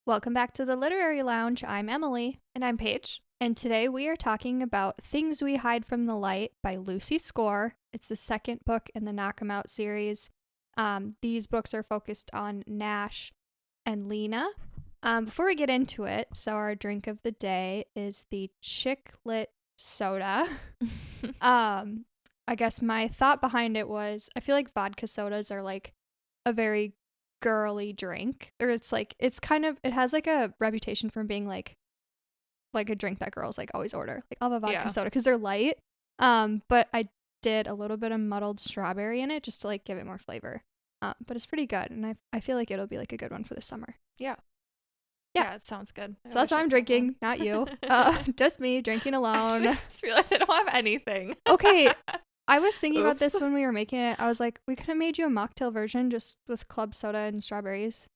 Welcome back to the Literary Lounge. I'm Emily. And I'm Paige. And today we are talking about Things We Hide from the Light by Lucy Score. It's the second book in the Knock 'Em Out series. These books are focused on Nash and Lena. Before we get into it, so our drink of the day is the Chick Lit soda. I guess my thought behind it was I feel like vodka sodas are like a very girly drink, or it has like a reputation for being like a drink that girls like always order, like I'll have a vodka soda because they're light, but I did a little bit of muddled strawberry in it just to like give it more flavor, but it's pretty good, and I feel like it'll be like a good one for the summer. Yeah, it sounds good. So that's what I'm drinking, not you. Just me drinking alone. Actually, I just realized I don't have anything. Okay, I was thinking about this when we were making it. I was like, we could have made you a mocktail version just with club soda and strawberries.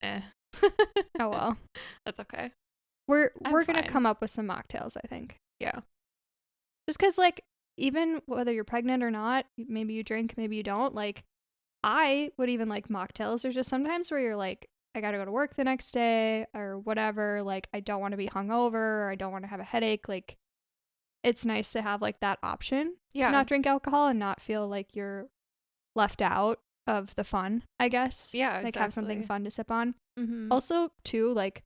Oh well. That's okay. We're going to come up with some mocktails, I think. Yeah. Just because, like, even whether you're pregnant or not, maybe you drink, maybe you don't. Like, I would even like mocktails. There's just sometimes where you're like, I got to go to work the next day or whatever. Like, I don't want to be hungover or I don't want to have a headache. Like, it's nice to have like that option to not drink alcohol and not feel like you're left out of the fun, I guess. Yeah, exactly. Like have something fun to sip on. Mm-hmm. Also, too, like,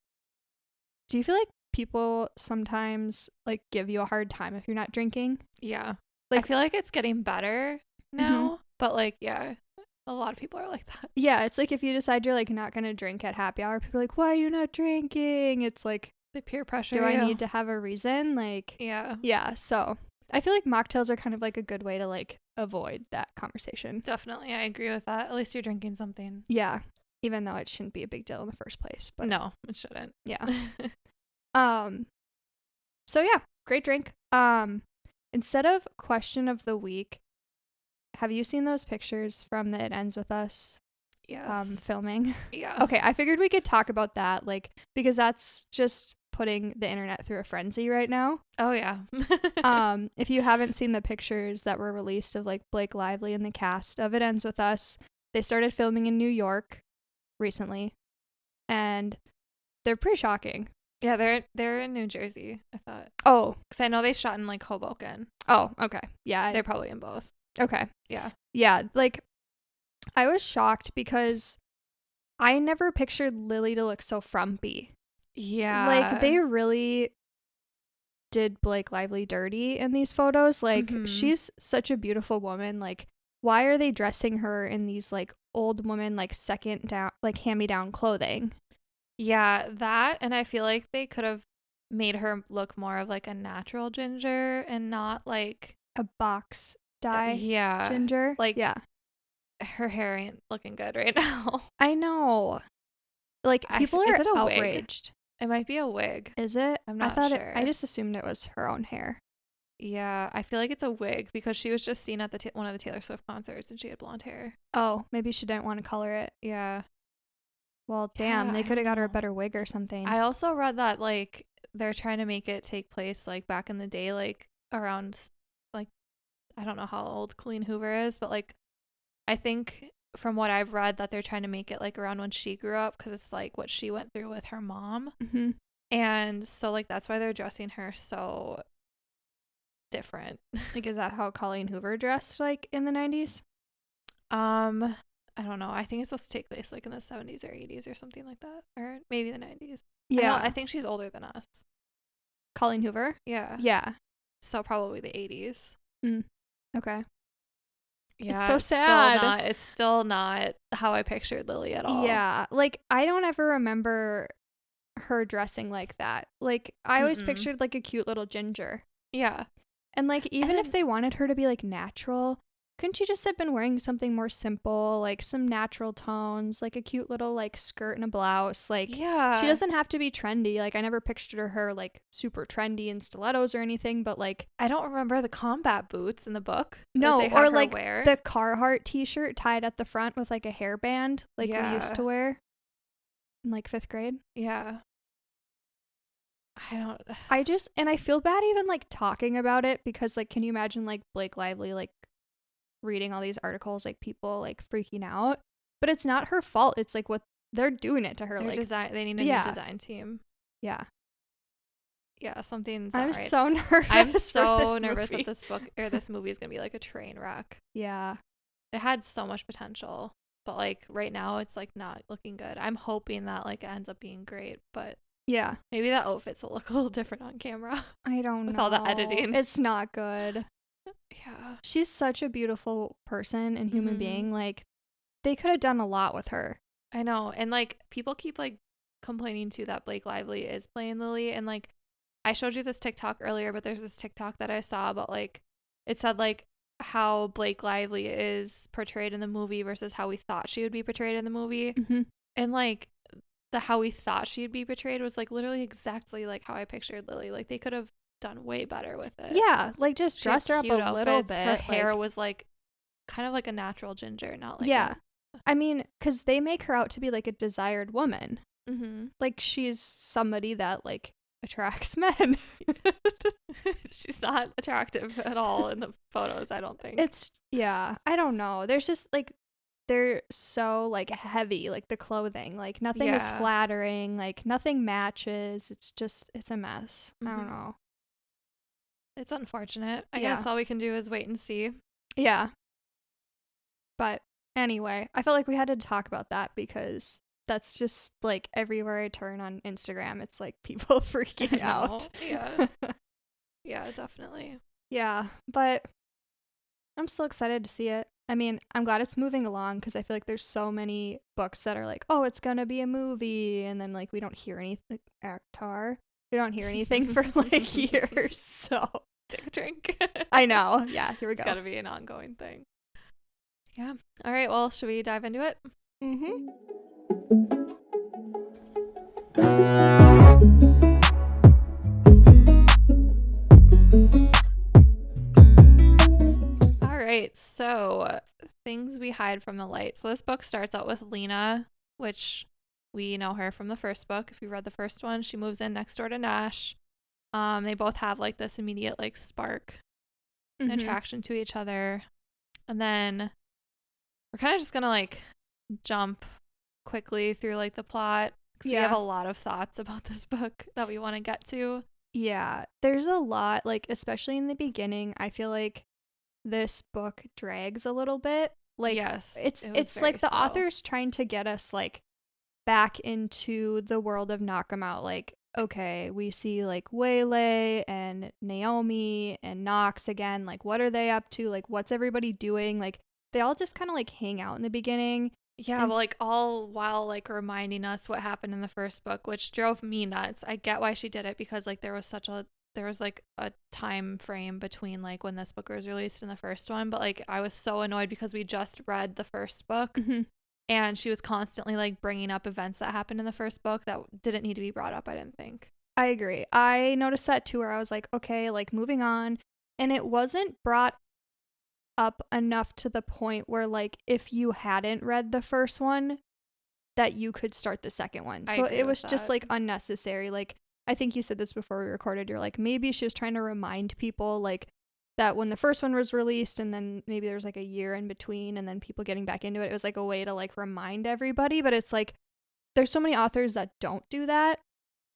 do you feel like people sometimes like give you a hard time if you're not drinking? Yeah. Like, I feel like it's getting better now, but like, yeah, a lot of people are like that. Yeah, it's like if you decide you're like not going to drink at happy hour, people are like, why are you not drinking? It's like, the peer pressure. Do I need to have a reason? Like, yeah. So I feel like mocktails are kind of like a good way to like avoid that conversation. Definitely, I agree with that. At least you're drinking something. Yeah, even though it shouldn't be a big deal in the first place. But no, it shouldn't. Yeah. So yeah, great drink. Instead of question of the week, have you seen those pictures from the It Ends With Us? Yes. Filming. Yeah. Okay, I figured we could talk about that, like, because that's just putting the internet through a frenzy right now. Oh yeah. If you haven't seen the pictures that were released of like Blake Lively and the cast of It Ends With Us, they started filming in New York recently, and they're pretty shocking. Yeah, they're in New Jersey, I thought. Oh, because I know they shot in like Hoboken. Oh, okay. Yeah, they're probably in both. Okay. Yeah. Like, I was shocked because I never pictured Lily to look so frumpy. Yeah. Like, they really did Blake Lively dirty in these photos. Like, she's such a beautiful woman. Like, why are they dressing her in these, like, old woman, like, second down, like, hand-me-down clothing? Yeah, that, and I feel like they could have made her look more of, like, a natural ginger and not, like... a box dye ginger. Like, yeah. Her hair ain't looking good right now. I know. Like, people are outraged. Wig? It might be a wig. Is it? I'm not sure. I just assumed it was her own hair. Yeah, I feel like it's a wig because she was just seen at one of the Taylor Swift concerts and she had blonde hair. Oh, maybe she didn't want to color it. Yeah. Well, damn, they could have got her a better wig or something. I also read that, like, they're trying to make it take place, like, back in the day, like, around, like, I don't know how old Colleen Hoover is, but, like, I think from what I've read that they're trying to make it like around when she grew up because it's like what she went through with her mom. Mm-hmm. And so like that's why they're dressing her so different. Like, is that how Colleen Hoover dressed like in the 90s? I don't know. I think it's supposed to take place like in the 70s or 80s or something like that, or maybe the 90s. Yeah, I think she's older than us. Colleen Hoover? Yeah. So probably the 80s. Okay. Yeah, it's so sad. It's still not how I pictured Lily at all. Yeah, like I don't ever remember her dressing like that. Like I always pictured like a cute little ginger. Yeah. And like even if they wanted her to be like natural, couldn't she just have been wearing something more simple, like some natural tones, like a cute little like skirt and a blouse? Like, yeah, she doesn't have to be trendy. Like I never pictured her like super trendy in stilettos or anything, but like I don't remember the combat boots in the book. No, or like the Carhartt t-shirt tied at the front with like a hairband, like we used to wear in like 5th grade. Yeah. I feel bad even like talking about it because like, can you imagine like Blake Lively like reading all these articles, like people like freaking out, but it's not her fault. It's like what they're doing it to her. They need a new design team. Yeah. Yeah, something's I'm not right. so nervous. I'm so nervous that this book or this movie is gonna be like a train wreck. Yeah. It had so much potential, but like right now it's like not looking good. I'm hoping that like it ends up being great, but yeah, maybe that outfits will look a little different on camera. I don't know. With all the editing. It's not good. Yeah. She's such a beautiful person and human being. Like, they could have done a lot with her. I know. And like people keep like complaining too that Blake Lively is playing Lily, and like I showed you this TikTok earlier, but there's this TikTok that I saw about like it said like how Blake Lively is portrayed in the movie versus how we thought she would be portrayed in the movie. And like the how we thought she'd be portrayed was like literally exactly like how I pictured Lily. Like they could have done way better with it. Yeah, like just dress her up a little bit. Her hair was like kind of like a natural ginger, not like I mean, because they make her out to be like a desired woman. Mm-hmm. Like she's somebody that like attracts men. She's not attractive at all in the photos, I don't think. I don't know. There's just like they're so like heavy, like the clothing, like nothing is flattering, like nothing matches. It's a mess. I don't know. It's unfortunate. I guess all we can do is wait and see. Yeah. But anyway, I felt like we had to talk about that because that's just like everywhere I turn on Instagram, it's like people freaking out. Yeah. Yeah, definitely. Yeah, but I'm still excited to see it. I mean, I'm glad it's moving along because I feel like there's so many books that are like, oh, it's gonna be a movie, and then like we don't hear anything. We don't hear anything for like years. So take a drink. I know. Yeah, here we go. It's gotta be an ongoing thing. Yeah. All right. Well, should we dive into it? All right. So, things we hide from the light. So, this book starts out with Lena, which we know her from the first book. If you read the first one, she moves in next door to Nash. They both have like this immediate like spark and attraction to each other. And then we're kind of just gonna like jump quickly through like the plot because we have a lot of thoughts about this book that we want to get to. Yeah, there's a lot, like especially in the beginning. I feel like this book drags a little bit. Like it's like the author's trying to get us like back into the world of Knockemout. Like, okay, we see like Waylay and Naomi and Knox again. Like, what are they up to? Like, what's everybody doing? Like, they all just kind of like hang out in the beginning. Yeah, but like all while like reminding us what happened in the first book, which drove me nuts. I get why she did it because like there was like a time frame between like when this book was released and the first one, but like I was so annoyed because we just read the first book and she was constantly like bringing up events that happened in the first book that didn't need to be brought up, I didn't think. I agree. I noticed that too, where I was like, okay, like moving on, and it wasn't brought up enough to the point where like if you hadn't read the first one that you could start the second one. So it was just like unnecessary. Like I think you said this before we recorded, you're like, maybe she was trying to remind people like that when the first one was released and then maybe there's like a year in between and then people getting back into it, it was like a way to like remind everybody. But it's like there's so many authors that don't do that.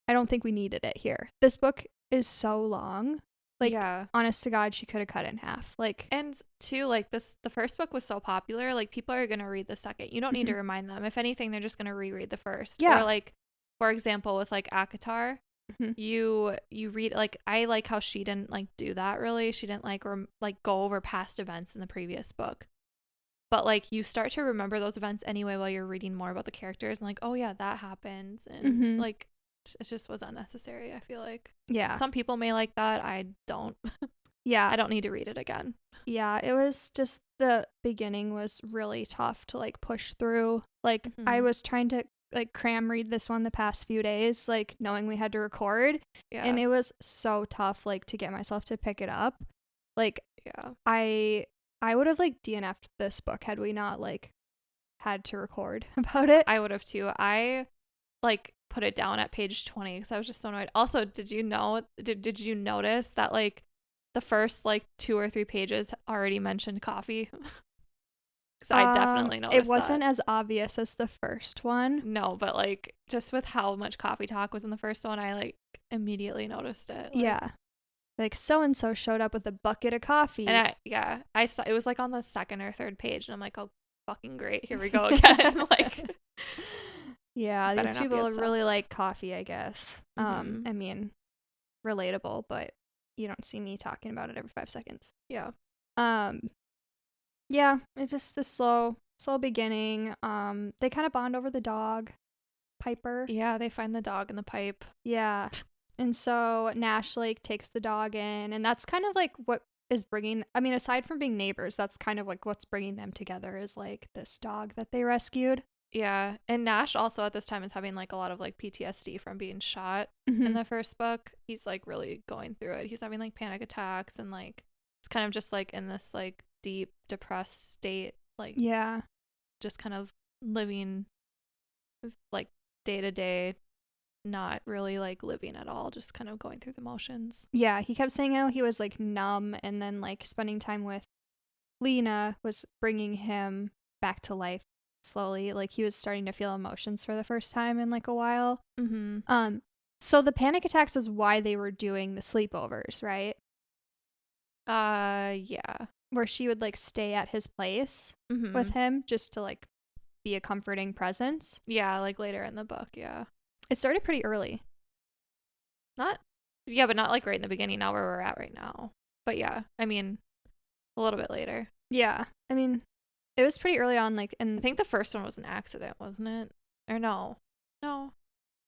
I don't think we needed it here. This book is so long. Like, honest to God, she could have cut it in half. Like, and too, like the first book was so popular, like people are gonna read the second. You don't need to remind them. If anything, they're just gonna reread the first. Yeah. Or like, for example, with like Akatar, you read like I like how she didn't like do that really. She didn't like like go over past events in the previous book. But like you start to remember those events anyway while you're reading more about the characters and like, oh yeah, that happens, and like it just was unnecessary, I feel like. Yeah. Some people may like that. I don't. Yeah. I don't need to read it again. Yeah, it was just the beginning was really tough to like push through. Like I was trying to like cram read this one the past few days, like knowing we had to record. Yeah. And it was so tough like to get myself to pick it up. Like I would have like DNF'd this book had we not like had to record about it. I would have too. I like put it down at page 20 because I was just so annoyed. Also, did you notice that like the first like 2 or 3 pages already mentioned coffee? Because I definitely noticed it wasn't that. as obvious as the first one. No, but like just with how much coffee talk was in the first one, I like immediately noticed it. Like, Yeah. Like so and so showed up with a bucket of coffee. and I saw it was like on the second or third page, and I'm like, oh, fucking great, here we go again. Like, yeah, better these not be people really obsessed. like coffee, I guess. I mean, relatable, but you don't see me talking about it every 5 seconds. Yeah. Um, yeah, it's just the slow beginning. They kind of bond over the dog, Piper. Yeah, they find the dog in the pipe. Yeah. And so Nash like takes the dog in, and that's kind of like what is bringing, I mean, aside from being neighbors, that's kind of like what's bringing them together is like this dog that they rescued. Yeah, and Nash also at this time is having like a lot of like PTSD from being shot in Mm-hmm. the first book. He's like really going through it. He's having like panic attacks, and like it's kind of just like in this like deep depressed state, like Yeah. just kind of living like day to day, not really like living at all, just kind of going through the motions. Yeah, he kept saying how he was like numb, and then like spending time with Lena was bringing him back to life slowly. Like he was starting to feel emotions for the first time in like a while. Mm-hmm. So the panic attacks is why they were doing the sleepovers, right? Yeah. Where she would like stay at his place Mm-hmm. with him just to like be a comforting presence. Yeah, like later in the book, yeah. It started pretty early. Not, yeah, but not like right in the beginning, not where we're at right now. But yeah, I mean, a little bit later. Yeah. I mean, it was pretty early on, like, I and think the first one was an accident, wasn't it? Or no. No.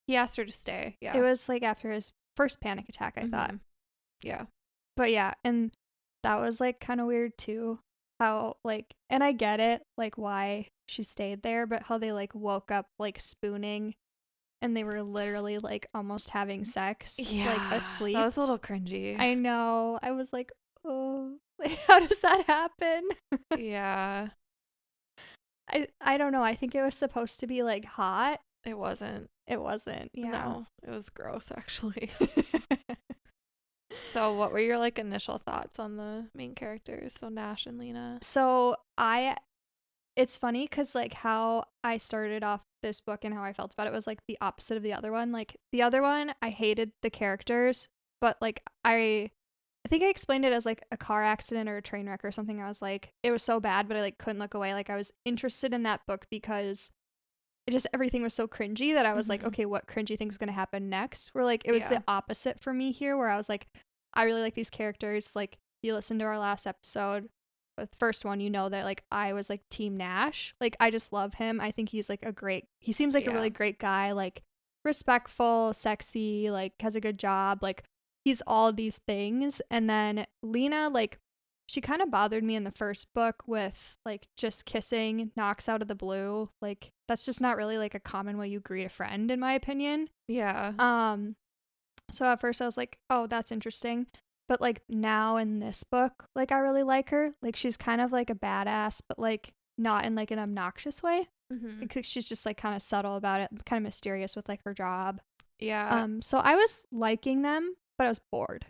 He asked her to stay. Yeah. it was like after his first panic attack, I thought. Mhm. Yeah. But yeah, and that was like kind of weird too. How like, and I get it, like why she stayed there, but how they like woke up like spooning and they were literally like almost having sex, Yeah. like asleep. That was a little cringy. I know. I was like, oh, like, how does that happen? Yeah. I don't know. I think it was supposed to be like hot. It wasn't. It wasn't. Yeah. No, it was gross actually. So, what were your like initial thoughts on the main characters? So, Nash and Lena. So it's funny because like how I started off this book and how I felt about it was like the opposite of the other one. Like the other one, I hated the characters, but like I think I explained it as like a car accident or a train wreck or something. I was like, it was so bad, but I like couldn't look away. Like I was interested in that book because it just everything was so cringy that I was like, Mhm. okay, what cringy thing's gonna happen next? Where like it was Yeah. the opposite for me here, where I was like, I really like these characters. Like you listened to our last episode, the first one, you know that like I was like Team Nash. Like I just love him. I think he's like he seems like a Yeah. really great guy, like respectful, sexy, like has a good job, like he's all these things. And then Lena, like she kind of bothered me in the first book with like just kissing Knox out of the blue. Like that's just not really like a common way you greet a friend, in my opinion. Yeah. So at first I was like, oh, that's interesting. But like now in this book, like I really like her. Like she's kind of like a badass, but like not in like an obnoxious way. Mhm. Because she's just like kind of subtle about it, kind of mysterious with like her job. Yeah. So I was liking them, but I was bored.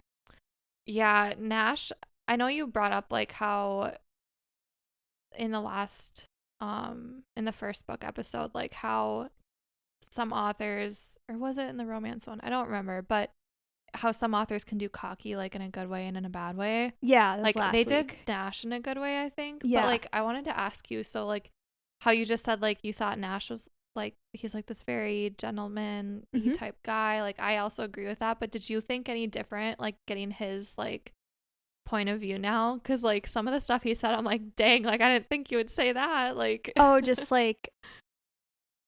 Yeah, Nash, I know you brought up like how in the last in the first book episode, like how some authors, or was it in the romance one? I don't remember, but how some authors can do cocky like in a good way and in a bad way. Yeah, that's Like last they week. did Nash in a good way, I think. Yeah. But like I wanted to ask you, so like how you just said like you thought Nash was like he's like this very gentleman Mhm. type guy. Like I also agree with that, but did you think any different like getting his like point of view now? Because like some of the stuff he said, I'm like, dang, like I didn't think you would say that. Like Oh, just like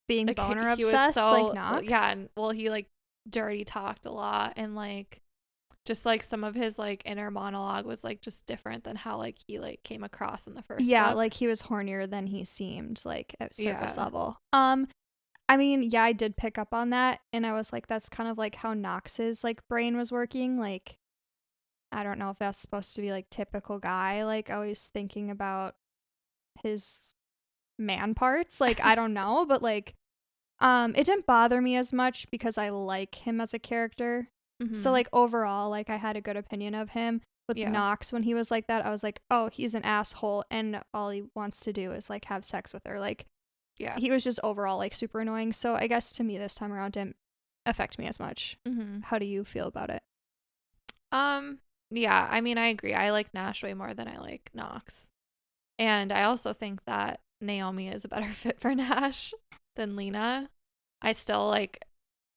being like boner he was obsessed, so like Knox. yeah, and well he like dirty talked a lot, and like just like some of his like inner monologue was like just different than how like he like came across in the first Yeah, book. like he was hornier than he seemed, like at surface Yeah. level. I mean, yeah, I did pick up on that, and I was like, that's kind of like how Knox's like brain was working. Like, I don't know if that's supposed to be like typical guy, like always thinking about his man parts. Like, I don't know, but like, it didn't bother me as much because I like him as a character. So Mhm. like overall, like I had a good opinion of him. with Yeah. Knox when he was like that. I was like, oh, he's an asshole, and all he wants to do is like have sex with her. Like, Yeah. he was just overall like super annoying. So I guess to me this time around didn't affect me as much. Mm-hmm. How do you feel about it? Yeah, I mean, I agree. I like Nash way more than I like Knox. And I also think that Naomi is a better fit for Nash than Lena. I still like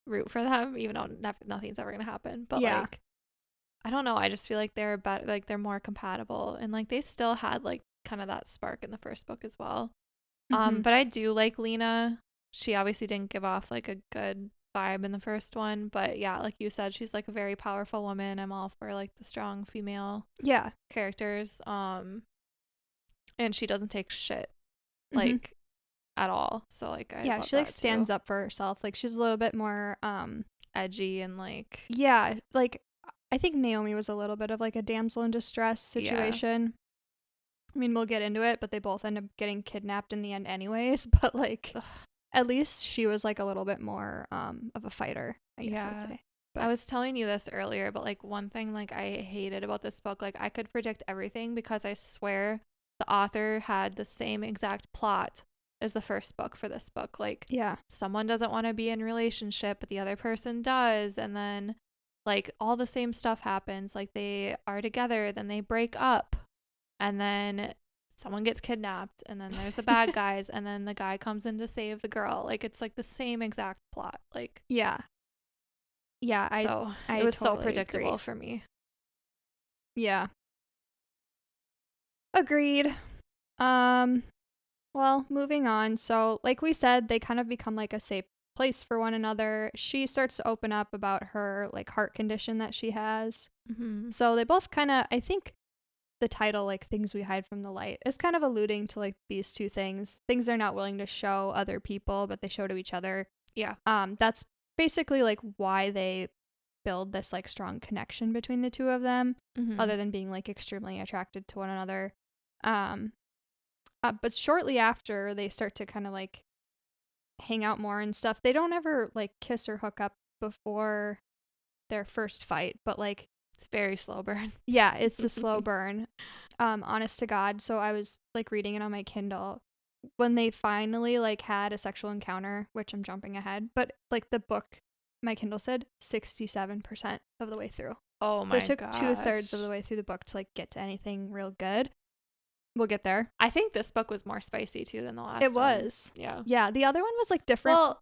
root for them, even though nothing's ever gonna happen. But Yeah. like, I don't know. I just feel like they're better, like they're more compatible, and like they still had like kind of that spark in the first book as well. Mhm. But I do like Lena. She obviously didn't give off like a good vibe in the first one, but yeah, like you said, she's like a very powerful woman. I'm all for like the strong female Yeah. characters. And she doesn't take shit Mhm. like at all. So like I Yeah, love she like that stands too. up for herself. Like she's a little bit more Edgy and like yeah, like I think Naomi was a little bit of like a damsel in distress yeah. situation. I mean, we'll get into it, but they both end up getting kidnapped in the end anyways, but like Ugh. at least she was like a little bit more of a fighter, I guess I would Yeah. say. I But was telling you this earlier, but like one thing like I hated about this book, like I could predict everything because I swear the author had the same exact plot as the first book for this book. Like yeah. someone doesn't want to be in relationship, but the other person does, and then like all the same stuff happens. Like they are together, then they break up, and then someone gets kidnapped, and then there's the bad guys, and then the guy comes in to save the girl. Like it's like the same exact plot. Like Yeah. Yeah, so it I was so totally predictable agree. for me. Yeah. Agreed. Um well, moving on. So, like we said, they kind of become like a safe place for one another. She starts to open up about her like heart condition that she has. Mm-hmm. So, they both kind of I think the title like things we hide from the light is kind of alluding to like these two things they're not willing to show other people but they show to each other. Yeah. That's basically like why they build this like strong connection between the two of them, Mm-hmm. other than being like extremely attracted to one another. um but shortly after they start to kind of like hang out more and stuff, they don't ever like kiss or hook up before their first fight, but like It's very slow burn. yeah, it's a slow burn. Honest to God. So I was like reading it on my Kindle when they finally like had a sexual encounter, which I'm jumping ahead, but like the book, my Kindle said 67% of the way through. Oh So it my took 2/3 of gosh. the way through the book to like get to anything real good. We'll get there. I think this book was more spicy too than the last It one. was. Yeah. Yeah, the other one was like different. Well,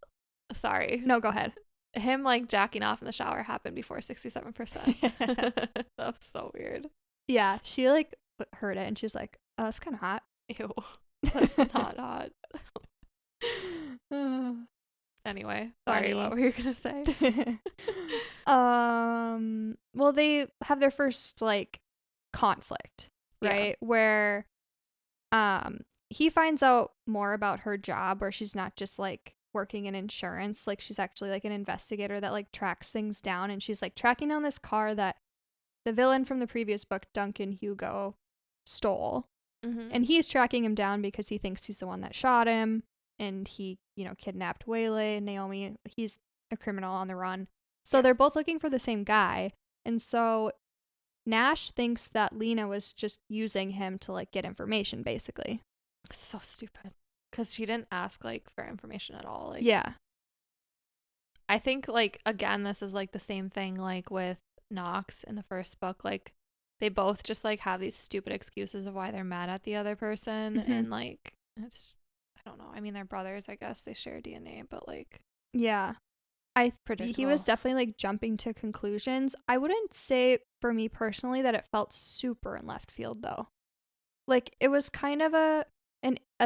sorry. No, go ahead. Him like jacking off in the shower happened before 67%. That was so weird. Yeah, she like heard it and she's like, oh, that's kind of hot. Ew. That's not hot. Anyway, sorry, Funny. what were you gonna say? Well, they have their first like conflict, right? Yeah. Where he finds out more about her job, where she's not just like working in insurance, like she's actually like an investigator that like tracks things down, and she's like tracking down this car that the villain from the previous book, Duncan Hugo, stole. Mm-hmm. And he's tracking him down because he thinks he's the one that shot him, and he, you know, kidnapped Waylay and Naomi. He's a criminal on the run. So they're both looking for the same guy. And so Nash thinks that Lena was just using him to like get information, basically. So stupid. Because she didn't ask like for information at all. Like Yeah. I think like again, this is like the same thing like with Knox in the first book. Like they both just like have these stupid excuses of why they're mad at the other person, Mm-hmm. and like it's I don't know. I mean, they're brothers. I guess they share DNA, but like Yeah. He was predictable. definitely like jumping to conclusions. I wouldn't say for me personally that it felt super in left field though. Like it was kind of a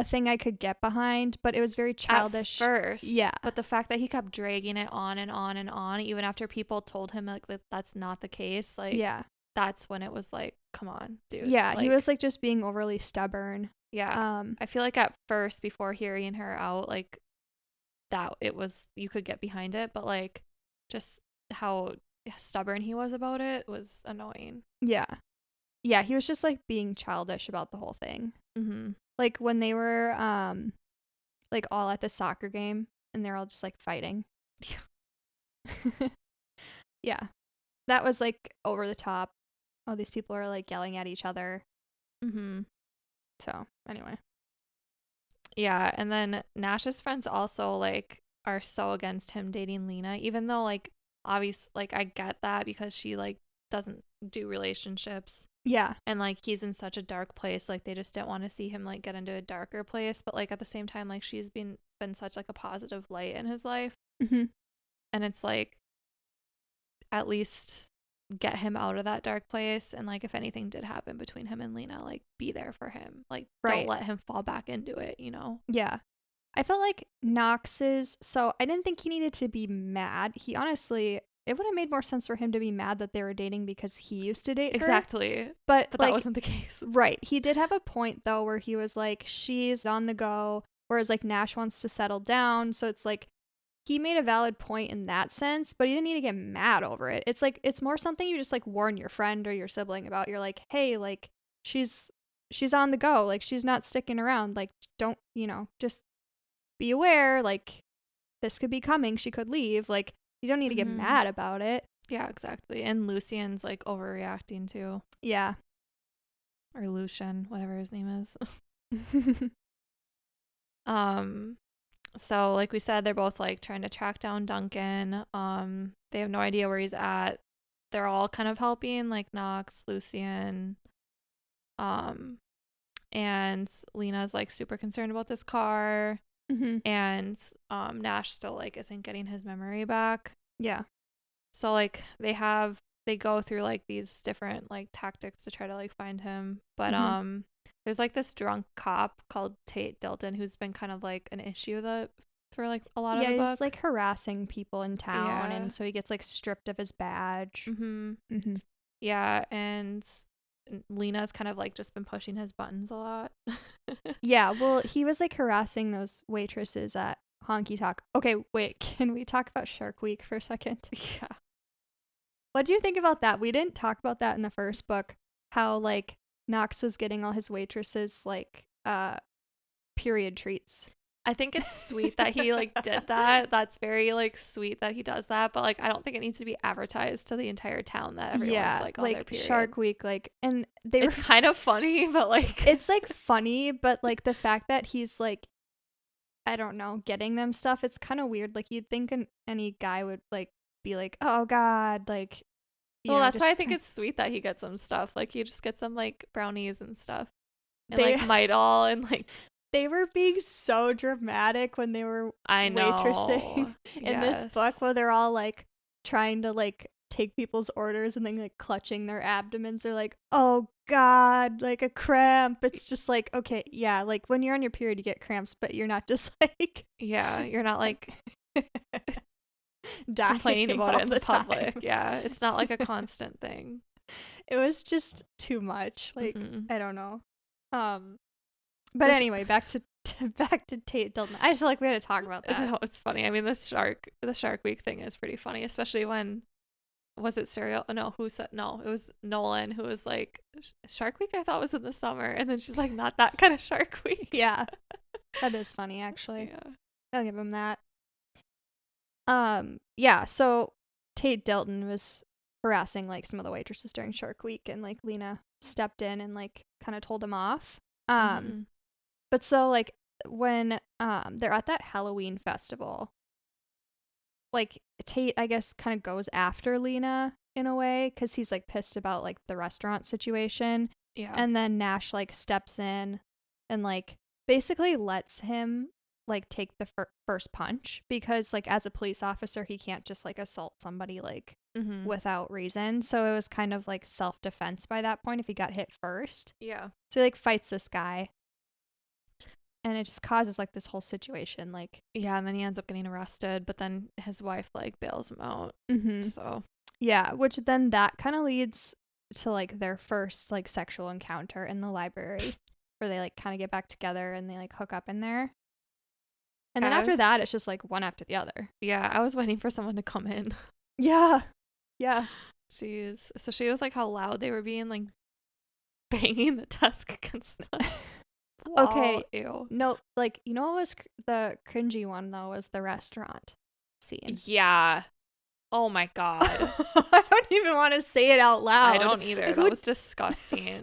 thing I could get behind, but it was very childish. At first, Yeah. but the fact that he kept dragging it on and on and on, even after people told him like that's not the case, like Yeah. that's when it was like, come on, dude. Yeah, like, he was like just being overly stubborn. yeah. I feel like at first, before hearing her out, like that it was you could get behind it, but like just how stubborn he was about it was annoying. Yeah. Yeah, he was just like being childish about the whole thing. Mm-hmm. Like when they were like all at the soccer game and they're all just like fighting. Yeah. Yeah. That was like over the top. oh, these people are like yelling at each other. Mm-hmm. So anyway. Yeah, and then Nash's friends also like are so against him dating Lena, even though like obvious like I get that because she like doesn't do relationships Yeah. and like he's in such a dark place, like they just don't want to see him like get into a darker place, but like at the same time like she's been such like a positive light in his life. Mm-hmm. And it's like at least get him out of that dark place, and like if anything did happen between him and Lena, like be there for him, like don't let him fall back into it, you know. Yeah. I felt like Knox's, so I didn't think he needed to be mad. He honestly, it would have made more sense for him to be mad that they were dating because he used to date her. Exactly. But that like, wasn't the case. Right. He did have a point though where he was like, she's on the go, whereas like Nash wants to settle down. So it's like he made a valid point in that sense, but he didn't need to get mad over it. It's like it's more something you just like warn your friend or your sibling about. You're like, hey, like she's on the go, like she's not sticking around. Like don't, just be aware, like this could be coming. She could leave. Like you don't need to get mad about it. Yeah, exactly. And Lucian's like overreacting too. Yeah. Or Lucian, whatever his name is. So like we said, they're both like trying to track down Duncan. They have no idea where he's at. They're all kind of helping, like Knox, Lucian, and Lena's like super concerned about this car. Mm-hmm. And Nash still like isn't getting his memory back. Yeah. So like they go through like these different like tactics to try to like find him, but there's like this drunk cop called Tate Dilton who's been kind of like an issue for like a lot of the book. Yeah, he's like harassing people in town, and so he gets like stripped of his badge. Yeah, and Lena's kind of like just been pushing his buttons a lot. Yeah, well, he was like harassing those waitresses at Honky Tonk. Okay, wait, can we talk about Shark Week for a second? Yeah. What do you think about that? We didn't talk about that in the first book, how like Knox was getting all his waitresses like period treats. I think it's sweet that he like did that. That's very like sweet that he does that, but like I don't think it needs to be advertised to the entire town that everyone's like on their period. Shark Week, like, and it's kind of funny, but like it's like funny, but like the fact that he's like, I don't know, getting them stuff, it's kind of weird. Like you'd think any guy would like be like, oh god, like. Well, that's why I think it's sweet that he gets them stuff. Like he just gets them like brownies and stuff, and like Midol and like. They were being so dramatic when they were waitressing in this book, where they're all like trying to like take people's orders and then like clutching their abdomens. They're like, oh god, like a cramp. It's just like, okay, yeah, like when you're on your period you get cramps, but you're not just like you're not like complaining about it in the public. Time. Yeah, it's not like a constant thing. It was just too much. Like I don't know. But anyway, back to Tate Dilton. I just feel like we had to talk about that. No, it's funny. I mean, the Shark Week thing is pretty funny, especially when was it Serial? No, who said no? It was Nolan who was like, Shark Week I thought was in the summer, and then she's like, not that kind of Shark Week. Yeah, that is funny actually. Yeah, I'll give him that. Yeah. So Tate Dilton was harassing like some of the waitresses during Shark Week, and like Lena stepped in and like kind of told him off. But so like when they're at that Halloween festival, like Tate I guess kind of goes after Lena in a way because he's like pissed about like the restaurant situation. Yeah. And then Nash like steps in and like basically lets him like take the first punch because like as a police officer he can't just like assault somebody like without reason. So it was kind of like self-defense by that point if he got hit first. Yeah. So he like fights this guy. And it just causes like this whole situation, like and then he ends up getting arrested, but then his wife like bails him out. So yeah, which then that kind of leads to like their first like sexual encounter in the library, where they like kind of get back together and they like hook up in there. And then after that, it's just like one after the other. Yeah, I was waiting for someone to come in. Yeah. Jeez, especially with like how loud they were being, like banging the desk against the. Okay. Ew. No, like, you know what was the cringy one, though, was the restaurant scene. Yeah. Oh my god. I don't even want to say it out loud. I don't either. Like, That was disgusting.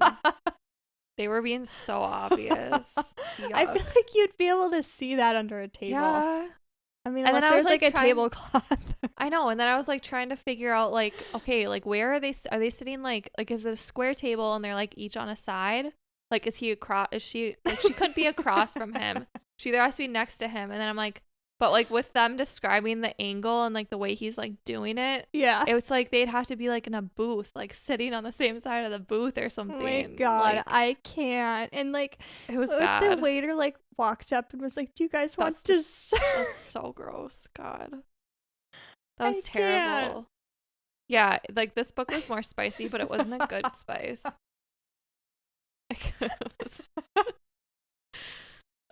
They were being so obvious. I Yuck. feel like you'd be able to see that under a table. Yeah. I mean, And unless then I was there's like a trying, tablecloth. I know, and then I was like trying to figure out like, okay, like where are they sitting like is it a square table and they're like each on a side? Like is he across, is she like, she couldn't be across from him. She either has to be next to him. And then I'm like, but like with them describing the angle and like the way he's like doing it, Yeah. it was like they'd have to be like in a booth, like sitting on the same side of the booth or Oh something. my god, Like, I can't. And like it was the bad. waiter like walked up and was like, "Do you guys want That's dessert?" That's so gross. God. That was I terrible. can't. Yeah, like this book was more spicy, but it wasn't a good spice.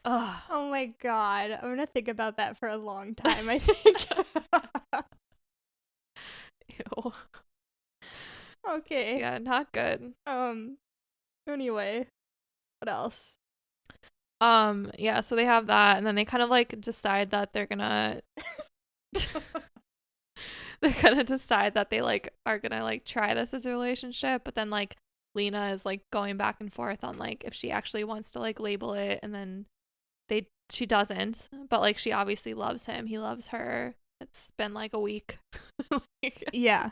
Ugh. Oh my god, I'm gonna think about that for a long time, I think. Ew. Okay. Yeah, not good. Anyway, what else? Yeah, so they have that, and then they kind of like decide that they're gonna decide that they like are gonna like try this as a relationship, but then like Lena is like going back and forth on like if she actually wants to like label it, and then she doesn't, but like she obviously loves him, he loves her. It's been like a week. Yeah.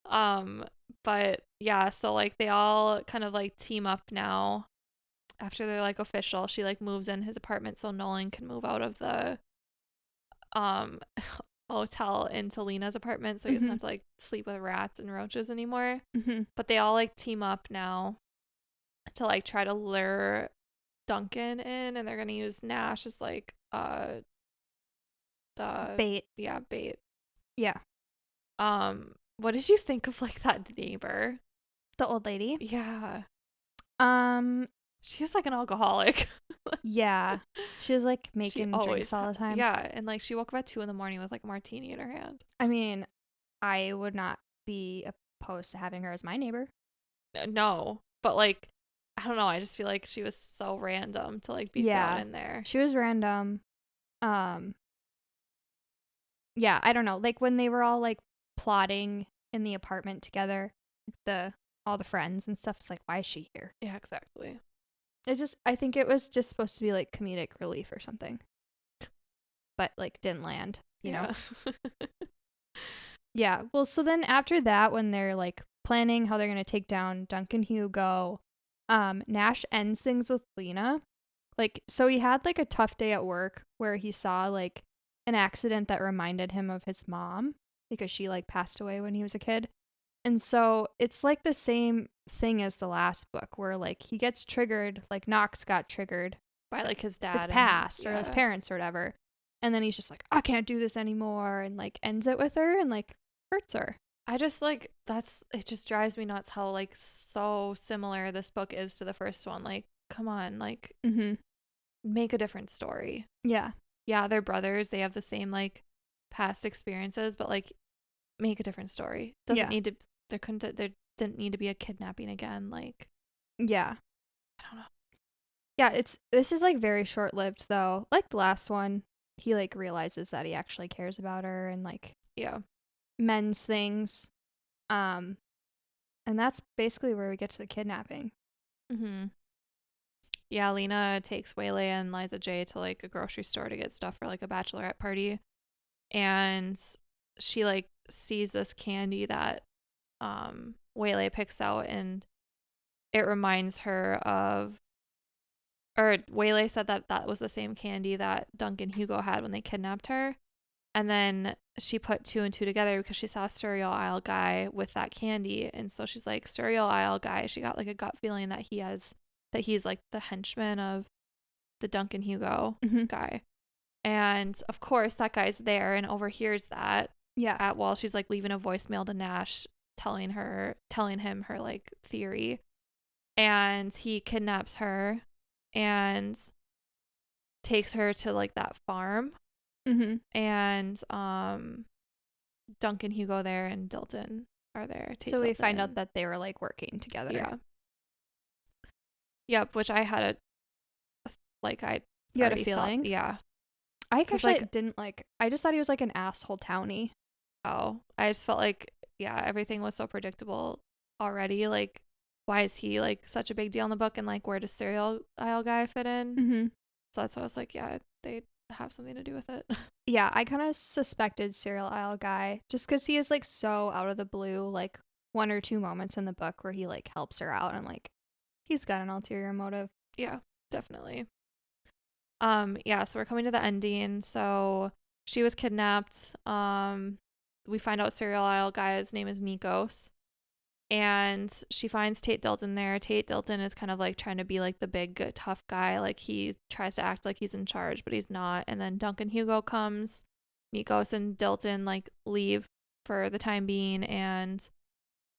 But yeah, so like they all kind of like team up now after they're like official. She like moves in his apartment so Nolan can move out of the hotel into Lena's apartment so he doesn't have to like sleep with rats and roaches anymore. But they all like team up now to like try to lure Duncan in, and they're gonna use Nash as like Bait. Yeah, bait. Yeah. What did you think of like that neighbor? The old lady? Yeah. Um, She was like an alcoholic. yeah. She was like making always drinks all the time. Yeah, and like she woke up at 2 a.m. with like a martini in her hand. I mean, I would not be opposed to having her as my neighbor. No, but like I don't know, I just feel like she was so random to like be thrown in there. She was random. Yeah, I don't know. Like when they were all like plotting in the apartment together, all the friends and stuff, it's like, why is she here? Yeah, exactly. I think it was just supposed to be like comedic relief or something. But like didn't land, you know? Yeah. Well, so then after that, when they're like planning how they're gonna take down Duncan Hugo, Nash ends things with Lena. Like, so he had like a tough day at work where he saw like an accident that reminded him of his mom because she like passed away when he was a kid. And so it's like the same thing as the last book where like he gets triggered, like Knox got triggered by like his dad, his past or his parents or whatever. And then he's just like, I can't do this anymore, and like ends it with her and like hurts her. I just like it just drives me nuts how like so similar this book is to the first one. Like, come on, like make a different story. Yeah. Yeah, they're brothers. They have the same like past experiences, but like make a different story. Doesn't need to there didn't need to be a kidnapping again. Like, yeah. I don't know. Yeah, this is like very short-lived though. Like the last one, he like realizes that he actually cares about her and like mends things. And that's basically where we get to the kidnapping. Yeah, Lena takes Waylay and Liza J to like a grocery store to get stuff for like a bachelorette party, and she like sees this candy that Waylay picks out, and it reminds her of, or Waylay said that that was the same candy that Duncan Hugo had when they kidnapped her. And then she put 2 and 2 together because she saw a cereal aisle guy with that candy. And so she's like, cereal aisle guy. She got like a gut feeling that he's like the henchman of the Duncan Hugo guy. And of course that guy's there and overhears that. Yeah. While she's like leaving a voicemail to Nash telling him her like theory. And he kidnaps her and takes her to like that farm. And Duncan Hugo there and Dilton are there. So we find out that they were like working together. Yeah. Yep, which I had you had a feeling? Yeah. I actually didn't like, I just thought he was like an asshole townie. Oh, I just felt like, yeah, everything was so predictable already. Like, why is he like such a big deal in the book, and like where does Serial Aisle Guy fit in? Mm-hmm. So that's why I was like, yeah, they have something to do with it. Yeah, I kind of suspected Serial Aisle Guy just because he is like so out of the blue, like one or two moments in the book where he like helps her out and like he's got an ulterior motive. Yeah, definitely. Yeah, so we're coming to the ending. So she was kidnapped. We find out Serial Aisle Guy's name is Nikos. And she finds Tate Dilton there. Tate Dilton is kind of like trying to be like the big tough guy. Like he tries to act like he's in charge, but he's not. And then Duncan Hugo comes. Nikos and Dilton like leave for the time being. And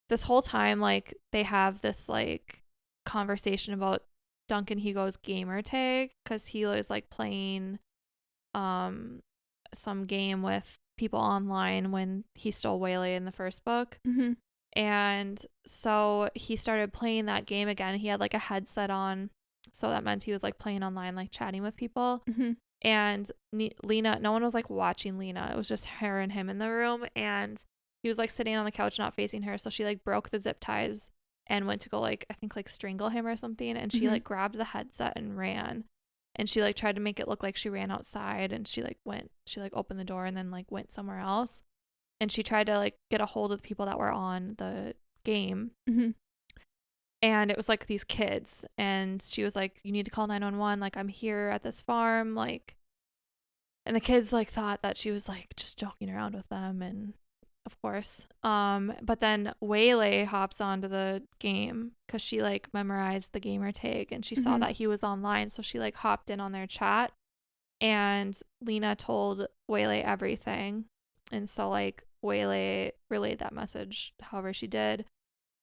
this whole time, like they have this like conversation about Duncan Hugo's gamer tag because he was like playing some game with people online when he stole Waylay in the first book. Mm-hmm. And so he started playing that game again. He had like a headset on. So that meant he was like playing online, like chatting with people. Mm-hmm. And Lena, no one was like watching Lena. It was just her and him in the room. And he was like sitting on the couch, not facing her. So she like broke the zip ties and went to go like, I think like strangle him or something. And she like grabbed the headset and ran. And she like tried to make it look like she ran outside. And she like opened the door and then like went somewhere else. And she tried to like get a hold of the people that were on the game. Mm-hmm. And it was like these kids, and she was like, you need to call 911, like I'm here at this farm, like, and the kids like thought that she was like just joking around with them, and of course but then Waylay hops onto the game because she like memorized the gamer tag and she saw that he was online, so she like hopped in on their chat, and Lena told Waylay everything. And so like Waylay relayed that message however she did.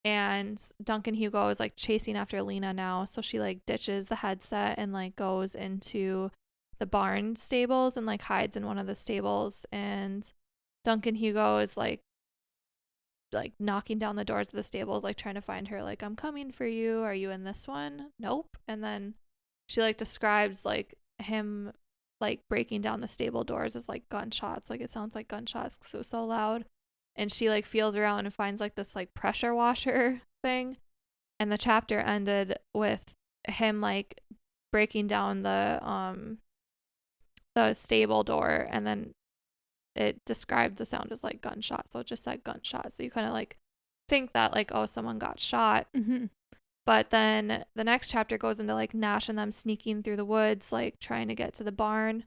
And Duncan Hugo is like chasing after Lena now. So she like ditches the headset and like goes into the barn stables and like hides in one of the stables. And Duncan Hugo is like knocking down the doors of the stables, like trying to find her, like, I'm coming for you. Are you in this one? Nope. And then she like describes like him like breaking down the stable doors as like gunshots. Like it sounds like gunshots because it was so loud. And she like feels around and finds like this like pressure washer thing. And the chapter ended with him like breaking down the stable door, and then it described the sound as like gunshots. So it just said gunshots. So you kind of like think that like, oh, someone got shot. Mm-hmm. But then the next chapter goes into like Nash and them sneaking through the woods, like trying to get to the barn.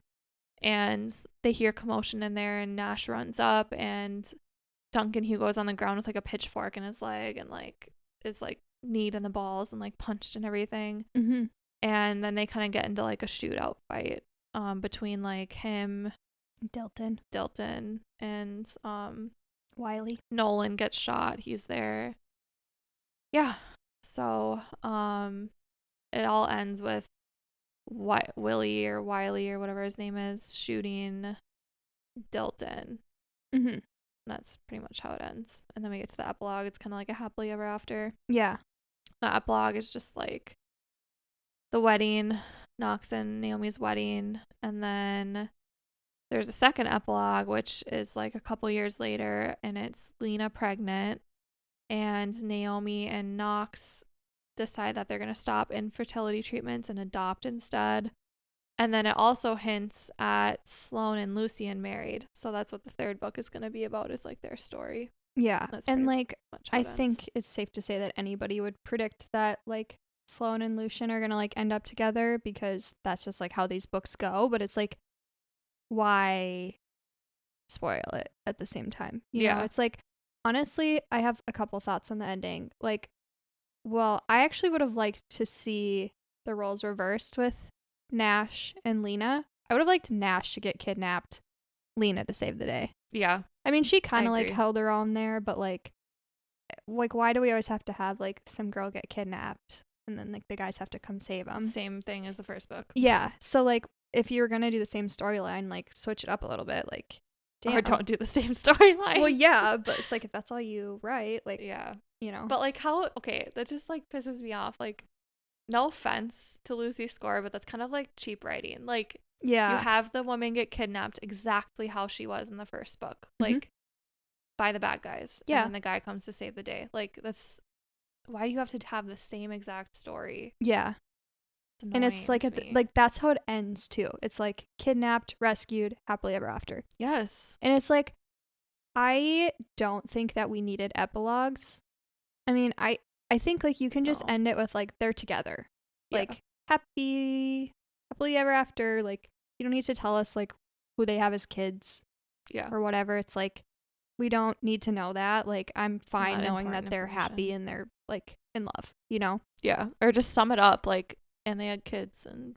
And they hear commotion in there, and Nash runs up, and Duncan Hugo's on the ground with like a pitchfork in his leg, and like is like kneed in the balls and like punched and everything. Mm-hmm. And then they kind of get into like a shootout fight between like him, Dilton, and Wiley. Nolan gets shot. He's there. Yeah. So it all ends with Willie or Wiley or whatever his name is shooting Dilton. Mm-hmm. That's pretty much how it ends. And then we get to the epilogue. It's kind of like a happily ever after. Yeah. The epilogue is just like the wedding, Knox and Naomi's wedding. And then there's a second epilogue, which is like a couple years later, and it's Lena pregnant. And Naomi and Knox decide that they're going to stop infertility treatments and adopt instead. And then it also hints at Sloane and Lucian married. So that's what the third book is going to be about, is like their story. Yeah. And like, I ends. think it's safe to say that anybody would predict that like Sloane and Lucian are going to like end up together, because that's just like how these books go. But it's like, why spoil it at the same time? You know, it's like, honestly, I have a couple thoughts on the ending. Like, well, I actually would have liked to see the roles reversed with Nash and Lena. I would have liked Nash to get kidnapped, Lena to save the day. Yeah. I mean, she kind of like held her own there, but like why do we always have to have like some girl get kidnapped and then like the guys have to come save them? Same thing as the first book. Yeah. So like if you're going to do the same storyline, like switch it up a little bit, like damn. Or don't do the same storyline. Well, yeah, but it's like if that's all you write, like, yeah, you know. But like how, okay, that just like pisses me off. Like, no offense to Lucy Score, but that's kind of like cheap writing. Like, yeah, you have the woman get kidnapped exactly how she was in the first book. Like, by the bad guys. Yeah. And then the guy comes to save the day. Like, that's why do you have to have the same exact story? Yeah. It's And it's annoying like to me. like that's how it ends too. It's like kidnapped, rescued, happily ever after. Yes. And it's like I don't think that we needed epilogues. I mean, I think like you can just No. end it with like they're together. Yeah. Like happily ever after. Like you don't need to tell us like who they have as kids Yeah. or whatever. It's like we don't need to know that. Like I'm fine not knowing that important they're happy information. and they're like in love, you know? Yeah. Or just sum it up, like, and they had kids, and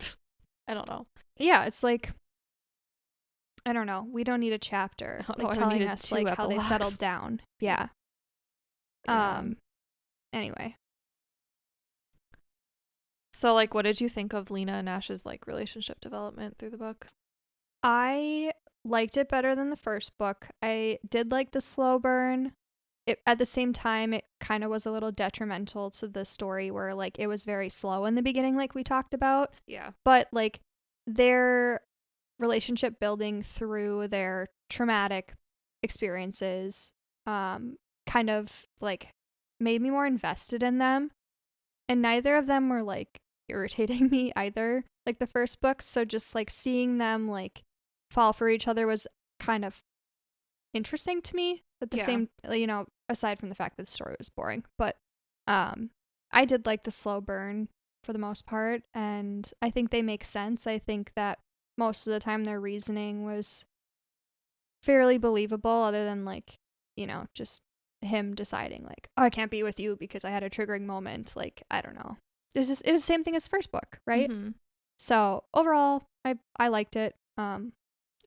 I don't know. Yeah, it's like I don't know. We don't need a chapter I don't know like why we telling needed us 2 like how they settled epilogues. down. Yeah. Yeah. Anyway. So, like, what did you think of Lena and Nash's, like, relationship development through the book? I liked it better than the first book. I did like the slow burn. At the same time, it kind of was a little detrimental to the story where like it was very slow in the beginning, like we talked about. Yeah. But like their relationship building through their traumatic experiences kind of like made me more invested in them. And neither of them were like irritating me either, like the first book. So just like seeing them like fall for each other was kind of interesting to me. At the Yeah. same, you know, aside from the fact that the story was boring, but I did like the slow burn for the most part, and I think they make sense. I think that most of the time their reasoning was fairly believable, other than like, you know, just him deciding like, oh, I can't be with you because I had a triggering moment. Like, I don't know. It was the same thing as the first book, right? Mm-hmm. So overall, I liked it.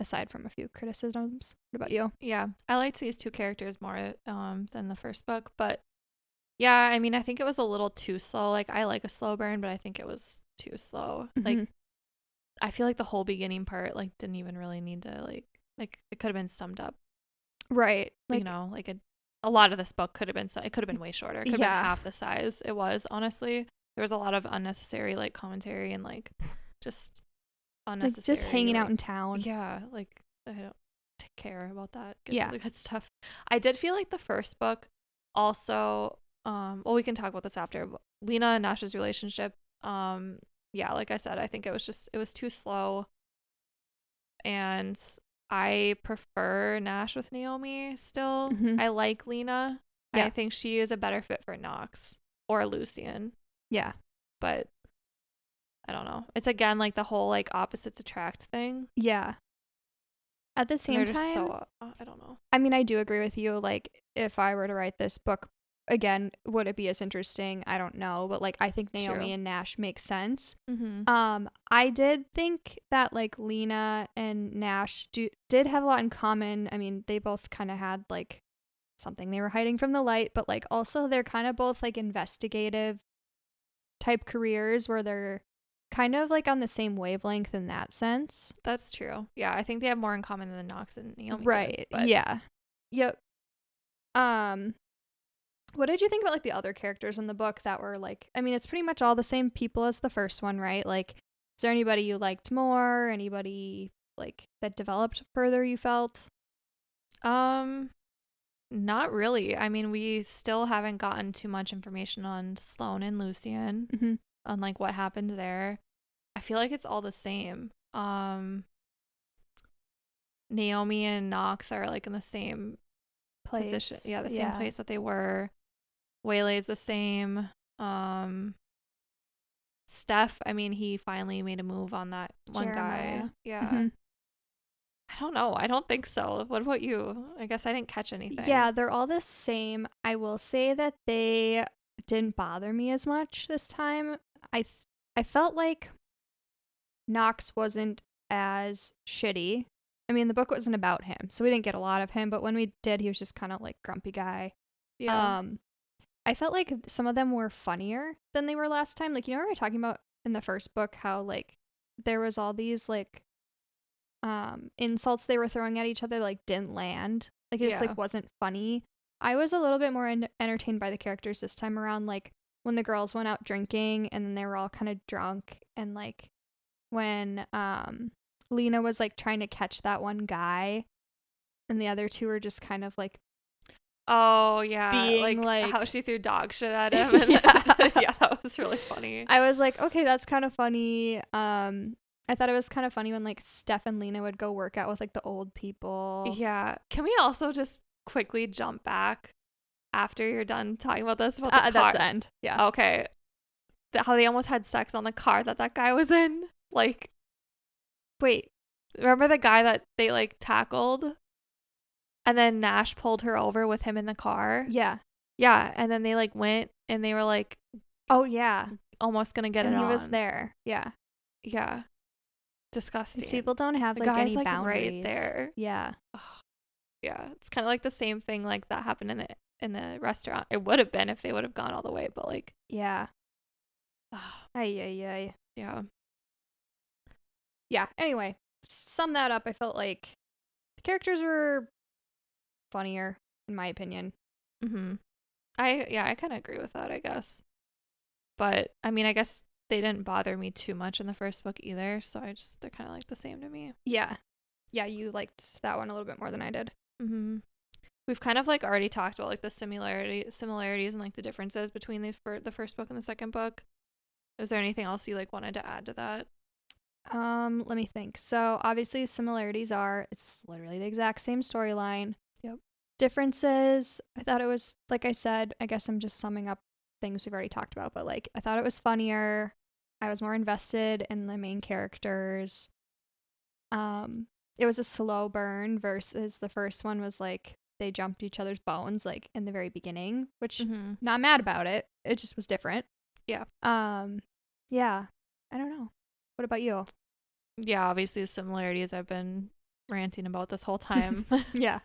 Aside from a few criticisms. What about you? Yeah. I liked these 2 characters more than the first book, but yeah, I mean, I think it was a little too slow. Like, I like a slow burn, but I think it was too slow. Mm-hmm. Like, I feel like the whole beginning part like didn't even really need to like it could have been summed up. Right. Like, you know, like a lot of this book could have been it could have been way shorter. It could have been half the size it was, honestly. There was a lot of unnecessary like commentary and like just unnecessary like just hanging out like, in town. Yeah, like I don't care about that. Get Yeah. to the good stuff. I did feel like the first book also well, we can talk about this after. Lena and Nash's relationship, yeah, like I said, I think it was too slow, and I prefer Nash with Naomi still. Mm-hmm. I like Lena. Yeah. I think she is a better fit for Knox or Lucian, Yeah. but I don't know. It's again like the whole like opposites attract thing. Yeah. At the same They're time, just so I don't know. I mean, I do agree with you. Like, if I were to write this book again, would it be as interesting? I don't know, but like, I think Naomi True. and Nash make sense. Mm-hmm. I did think that like Lena and Nash did have a lot in common. I mean, they both kind of had like something they were hiding from the light, but like also they're kind of both like investigative type careers where they're kind of like on the same wavelength in that sense. That's true. Yeah, I think they have more in common than Knox and Naomi. Right. Did, but yeah. Yep. What did you think about like the other characters in the book that were like, I mean, it's pretty much all the same people as the first one, right? Like, is there anybody you liked more? Anybody like that developed further you felt? Not really. I mean, we still haven't gotten too much information on Sloane and Lucian, Mm-hmm. on like what happened there. I feel like it's all the same. Naomi and Knox are like in the same position. Yeah, the same place that they were. Waylay's the same. Steph, I mean, he finally made a move on that one Jeremiah. guy. Yeah. Mm-hmm. I don't know. I don't think so. What about you? I guess I didn't catch anything. Yeah, they're all the same. I will say that they didn't bother me as much this time. I felt like Knox wasn't as shitty. I mean, the book wasn't about him, so we didn't get a lot of him, but when we did, he was just kind of like grumpy guy. Yeah. I felt like some of them were funnier than they were last time. Like, you know, we were talking about in the first book how like there was all these like insults they were throwing at each other like didn't land. Like it just like wasn't funny. I was a little bit more entertained by the characters this time around, like when the girls went out drinking and then they were all kind of drunk, and like when Lena was like trying to catch that one guy and the other two were just kind of like Oh yeah, being like like how she threw dog shit at him. And yeah. yeah, that was really funny. I was like, okay, that's kind of funny. I thought it was kind of funny when like Steph and Lena would go work out with like the old people. Yeah. Can we also just quickly jump back after you're done talking about this about the car? That's the end. Yeah. Okay. How they almost had sex on the car that guy was in. Like, Wait. remember the guy that they like tackled? And then Nash pulled her over with him in the car. Yeah. Yeah. And then they like went and they were like, oh yeah, almost gonna get and it he on. was there. Yeah. Yeah. Disgusting. These people don't have the like guy's any like boundaries. right there. Yeah. Oh, yeah. It's kind of like the same thing like that happened in the restaurant. It would have been if they would have gone all the way, but like, Yeah. oh, Ay. yeah. Yeah. Anyway, sum that up. I felt like the characters were funnier, in my opinion. Mm-hmm. I kind of agree with that, I guess. But I mean, I guess they didn't bother me too much in the first book either, so they're kind of like the same to me. Yeah. Yeah, you liked that one a little bit more than I did. Mm-hmm. We've kind of like already talked about like the similarities and like the differences between the first book and the second book. Is there anything else you like wanted to add to that? Let me think. So obviously similarities are it's literally the exact same storyline. Yep. Differences, I thought it was, like I said, I guess I'm just summing up things we've already talked about, but like I thought it was funnier. I was more invested in the main characters. It was a slow burn versus the first one was like they jumped each other's bones like in the very beginning, which Mm-hmm. not mad about it. It just was different. Yeah. Yeah. I don't know. What about you? Yeah, obviously the similarities I've been ranting about this whole time. Yeah.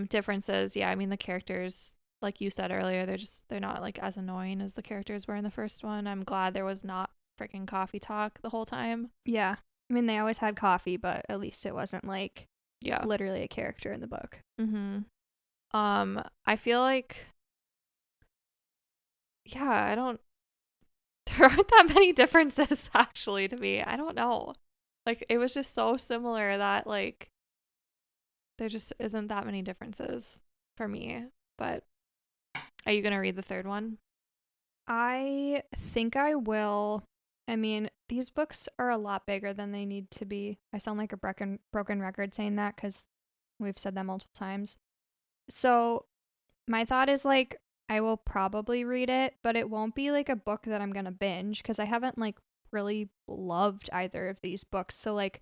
Differences, yeah, I mean the characters, like you said earlier, they're not like as annoying as the characters were in the first one. I'm glad there was not freaking coffee talk the whole time. Yeah. I mean, they always had coffee, but at least it wasn't like Yeah. literally a character in the book. Mm-hmm. I feel like, yeah, I don't, there aren't that many differences actually to me. I don't know. Like, it was just so similar that, like, there just isn't that many differences for me. But are you going to read the third one? I think I will. I mean, these books are a lot bigger than they need to be. I sound like a broken record saying that because we've said that multiple times. So, my thought is like, I will probably read it, but it won't be like a book that I'm going to binge because I haven't like really loved either of these books. So, like,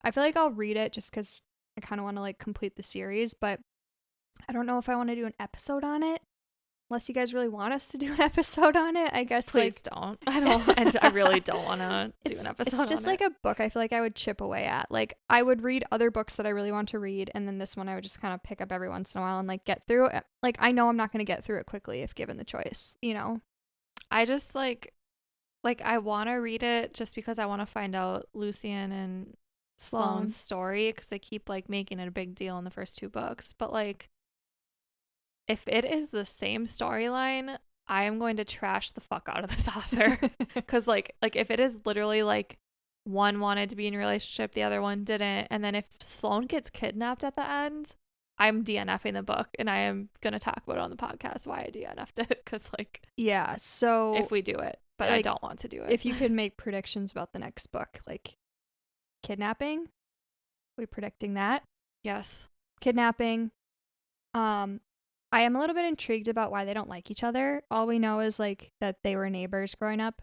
I feel like I'll read it just because I kind of want to like complete the series, but I don't know if I want to do an episode on it. Unless you guys really want us to do an episode on it, I guess. Please don't. I really don't want to do an episode. It's just on like a book I feel like I would chip away at. Like I would read other books that I really want to read, and then this one I would just kind of pick up every once in a while and like get through it. Like I know I'm not going to get through it quickly if given the choice, you know. I just like I want to read it just because I want to find out Lucian and Sloane's story because they keep like making it a big deal in the first two books. But like, if it is the same storyline, I am going to trash the fuck out of this author. Because like if it is literally like one wanted to be in a relationship, the other one didn't, and then if Sloane gets kidnapped at the end, I'm DNFing the book, and I am gonna talk about it on the podcast why I DNF'd it. Because like, yeah, so if we do it, but like, I don't want to do it. If you could make predictions about the next book, like kidnapping, we predicting that? Yes, kidnapping. I am a little bit intrigued about why they don't like each other. All we know is like that they were neighbors growing up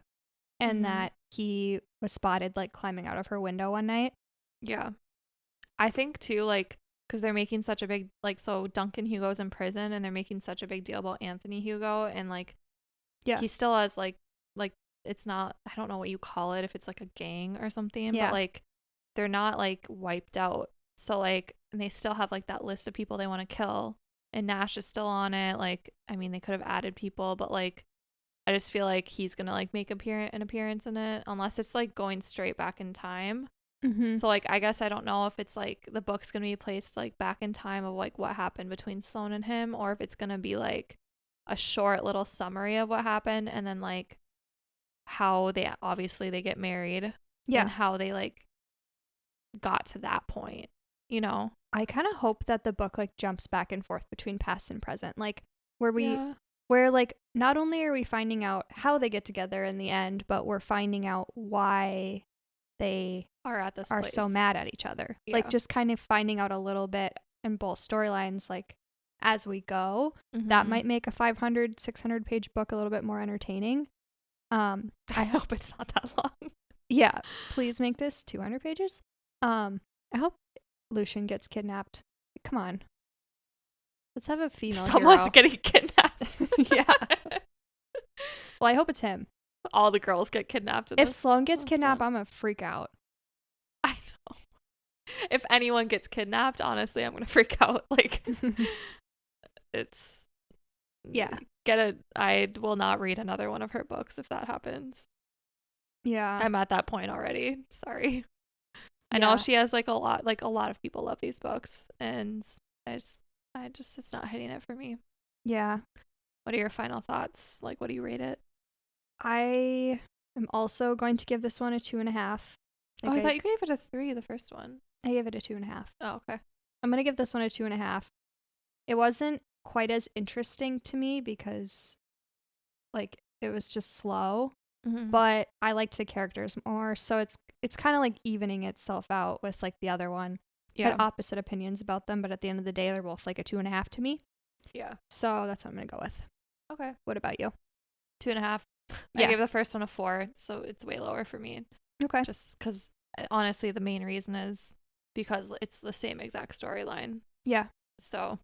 and that he was spotted like climbing out of her window one night. Yeah. I think too, like, because they're making such a big, like, so Duncan Hugo's in prison and they're making such a big deal about Anthony Hugo, and like, yeah, he still has like it's not, I don't know what you call it, if it's like a gang or something, but like they're not like wiped out. So like, and they still have like that list of people they want to kill. And Nash is still on it. Like, I mean, they could have added people, but like, I just feel like he's gonna like make an appearance in it, unless it's like going straight back in time. Mm-hmm. So like, I guess I don't know if it's like the book's gonna be placed like back in time of like what happened between Sloane and him, or if it's gonna be like a short little summary of what happened, and then like how they obviously they get married, and how they like got to that point. you know. I kind of hope that the book like jumps back and forth between past and present, like where Yeah. like not only are we finding out how they get together in the end, but we're finding out why they Are at this are place. so mad at each other. Like Yeah. just kind of finding out a little bit in both storylines, like as we go. Mhm. That might make a 500, 600 page book a little bit more entertaining. I hope it's not that long. Yeah, please make this 200 pages. I hope Lucian gets kidnapped. Come on. Let's have a female Someone's hero. getting kidnapped. Yeah. Well, I hope it's him. All the girls get kidnapped. If Sloane gets kidnapped, I'm gonna freak out. I know. If anyone gets kidnapped, honestly, I'm gonna freak out. Like, it's Yeah. I will not read another one of her books if that happens. Yeah. I'm at that point already. Sorry. I know she has like a lot of people love these books, and I just it's not hitting it for me. Yeah. What are your final thoughts? Like, what do you rate it? I am also going to give this one a 2.5. Like I thought you gave it a 3, the first one. I gave it a 2.5. Oh, okay. I'm gonna give this one a 2.5. It wasn't quite as interesting to me because like it was just slow. Mm-hmm. But I liked the characters more, so it's kind of like evening itself out with like the other one. I had opposite opinions about them, but at the end of the day, they're both like a 2.5 to me. Yeah. So that's what I'm gonna go with. Okay. What about you? 2.5. Yeah. I gave the first one a 4, so it's way lower for me. Okay. Just because, honestly, the main reason is because it's the same exact storyline. Yeah. So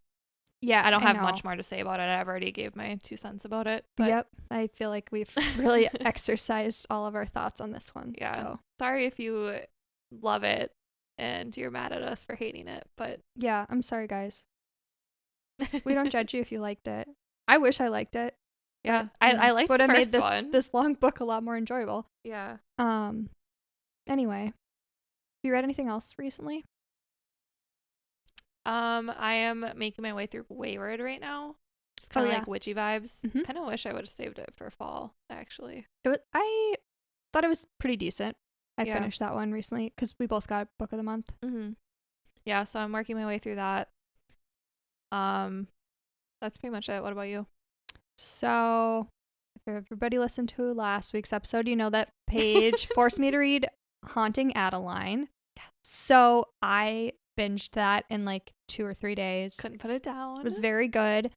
yeah, I don't have much more to say about it. I've already gave my 2 cents about it. But yep. I feel like we've really exercised all of our thoughts on this one. Yeah. So. Sorry if you love it and you're mad at us for hating it, but yeah, I'm sorry, guys. We don't judge you if you liked it. I wish I liked it. Yeah, I liked the first one. Made this long book a lot more enjoyable. Yeah. Anyway, have you read anything else recently? I am making my way through Wayward right now. Just kind of like witchy vibes. Mm-hmm. Kind of wish I would have saved it for fall, actually. I thought it was pretty decent. I finished that one recently because we both got Book of the Month. Mm-hmm. Yeah, so I'm working my way through that. That's pretty much it. What about you? So, if everybody listened to last week's episode, you know that Paige forced me to read Haunting Adeline. So I binged that in like 2 or 3 days. Couldn't put it down. It was very good.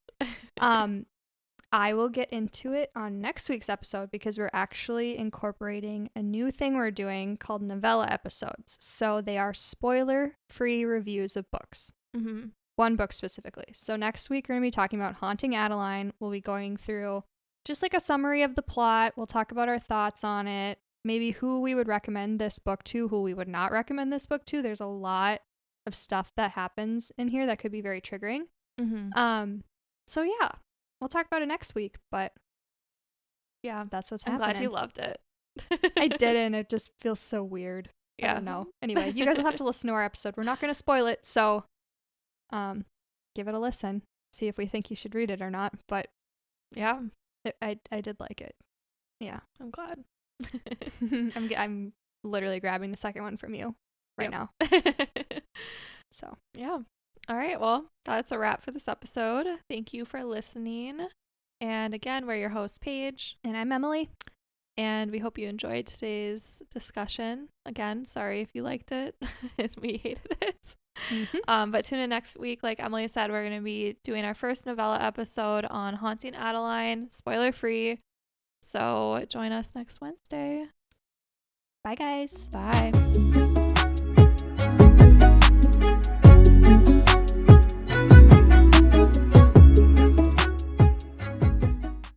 I will get into it on next week's episode because we're actually incorporating a new thing we're doing called novella episodes. So they are spoiler-free reviews of books. Mm-hmm. One book specifically. So next week we're going to be talking about Haunting Adeline. We'll be going through just like a summary of the plot. We'll talk about our thoughts on it. Maybe who we would recommend this book to, who we would not recommend this book to. There's a lot of stuff that happens in here that could be very triggering. Mm-hmm. So yeah, we'll talk about it next week, but yeah, that's what's I'm happening. glad you loved it. I didn't. It just feels so weird. Yeah. I don't know. Anyway, you guys will have to listen to our episode. We're not going to spoil it, so give it a listen. See if we think you should read it or not. But yeah, I did like it. Yeah, I'm glad. I'm literally grabbing the second one from you right now. So yeah. All right. Well, that's a wrap for this episode. Thank you for listening. And again, we're your host, Paige. And I'm Emily. And we hope you enjoyed today's discussion. Again, sorry if you liked it and we hated it. Mm-hmm. But tune in next week. Like Emily said, we're going to be doing our first novella episode on Haunting Adeline, spoiler free. So join us next Wednesday. Bye, guys. Bye.